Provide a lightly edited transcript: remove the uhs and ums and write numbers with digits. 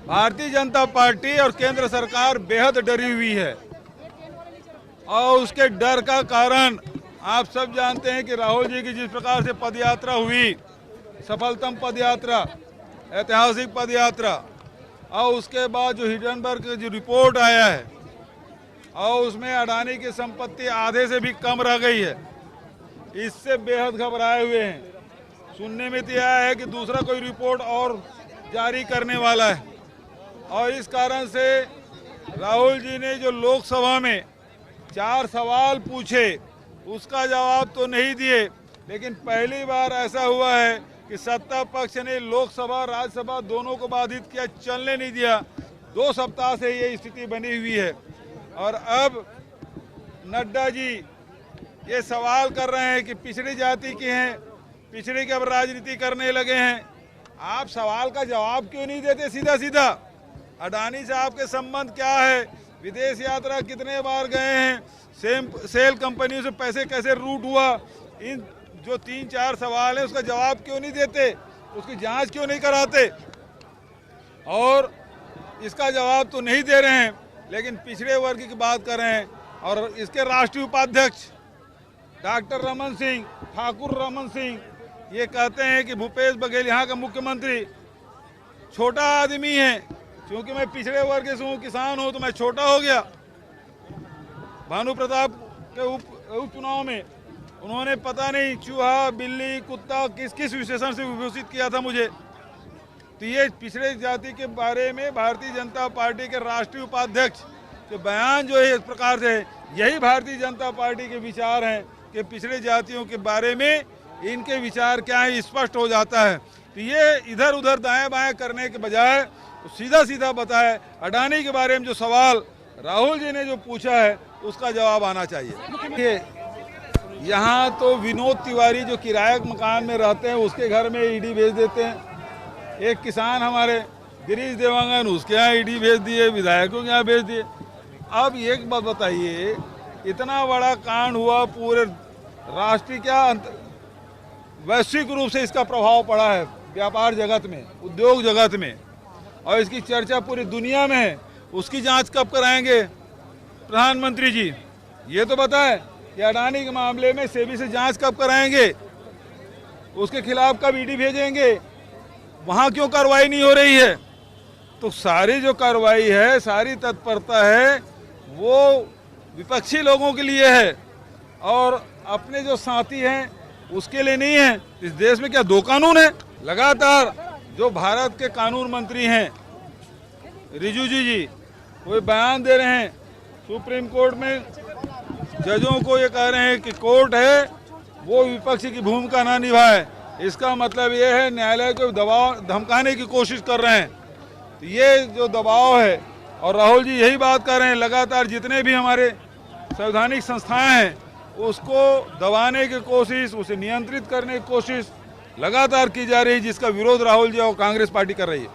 Bharatiya Janata party और केंद्र सरकार बेहद डरी हुई है और उसके डर का कारण आप सब जानते हैं कि राहुल जी की जिस प्रकार से पदयात्रा हुई, सफलतम पदयात्रा, ऐतिहासिक पदयात्रा, और उसके बाद जो हिंडनबर्ग का जो रिपोर्ट आया है और उसमें अडानी की संपत्ति आधे से भी कम रह गई है, इससे बेहद घबराए हुए हैं। सुनने में तो यह है कि दूसरा कोई रिपोर्ट और जारी करने वाला है और इस कारण से राहुल जी ने जो लोकसभा में 4 सवाल पूछे उसका जवाब तो नहीं दिए, लेकिन पहली बार ऐसा हुआ है कि सत्ता पक्ष ने लोकसभा राज्यसभा दोनों को बाधित किया, चलने नहीं दिया। 2 सप्ताह से ये स्थिति बनी हुई है और अब नड्डा जी ये सवाल कर रहे हैं कि पिछड़ी जाति के हैं, पिछड़ी की अब राजनीति करने लगे हैं। आप सवाल का जवाब क्यों नहीं देते सीधा सीधा? अडानी से आपके संबंध क्या है? विदेश यात्रा कितने बार गए हैं? सेल कंपनियों से पैसे कैसे रूट हुआ? इन जो 3-4 सवाल हैं उसका जवाब क्यों नहीं देते? उसकी जांच क्यों नहीं कराते? और इसका जवाब तो नहीं दे रहे हैं, लेकिन पिछड़े वर्ग की बात कर रहे हैं। और इसके राष्ट्रीय उपाध्यक्ष डॉक्टर रमन सिंह, ठाकुर रमन सिंह, ये कहते हैं कि भूपेश बघेल यहाँ का मुख्यमंत्री छोटा आदमी है, क्योंकि मैं पिछड़े वर्ग से हूँ, किसान हूँ, तो मैं छोटा हो गया। भानु प्रताप के उपचुनाव में उन्होंने पता नहीं चूहा, बिल्ली, कुत्ता किस किस विशेषण से विभूषित किया था मुझे। तो ये पिछड़े जाति के बारे में भारतीय जनता पार्टी के राष्ट्रीय उपाध्यक्ष के बयान जो है इस प्रकार से, यही भारतीय जनता पार्टी के विचार हैं कि पिछड़े जातियों के बारे में इनके विचार क्या है स्पष्ट हो जाता है। तो ये इधर उधर दाएं बाएं करने के बजाय तो सीधा सीधा बताए। अडानी के बारे में जो सवाल राहुल जी ने जो पूछा है उसका जवाब आना चाहिए। यहाँ तो विनोद तिवारी जो किराया मकान में रहते हैं उसके घर में ईडी भेज देते हैं। एक किसान हमारे गिरीश देवांगन, उसके यहाँ ईडी भेज दिए, विधायकों के यहाँ भेज दिए। अब एक बात बताइए, इतना बड़ा कांड हुआ, पूरे राष्ट्रीय क्या वैश्विक रूप से इसका प्रभाव पड़ा है व्यापार जगत में, उद्योग जगत में, और इसकी चर्चा पूरी दुनिया में है। उसकी जांच कब कराएंगे प्रधानमंत्री जी? ये तो बताएं कि अडानी के मामले में सेबी से जांच कब कराएंगे? उसके खिलाफ कब ईडी भेजेंगे? वहाँ क्यों कार्रवाई नहीं हो रही है? तो सारी जो कार्रवाई है, सारी तत्परता है, वो विपक्षी लोगों के लिए है और अपने जो साथी हैं उसके लिए नहीं है। इस देश में क्या 2 कानून है? लगातार जो भारत के कानून मंत्री हैं रिजिजू जी, वो बयान दे रहे हैं सुप्रीम कोर्ट में, जजों को ये कह रहे हैं कि कोर्ट है वो विपक्षी की भूमिका ना निभाए। इसका मतलब ये है न्यायालय को दबाव धमकाने की कोशिश कर रहे हैं। तो ये जो दबाव है, और राहुल जी यही बात कर रहे हैं, लगातार जितने भी हमारे संवैधानिक संस्थाएं हैं उसको दबाने की कोशिश, उसे नियंत्रित करने की कोशिश लगातार की जा रही है, जिसका विरोध राहुल जी और कांग्रेस पार्टी कर रही है।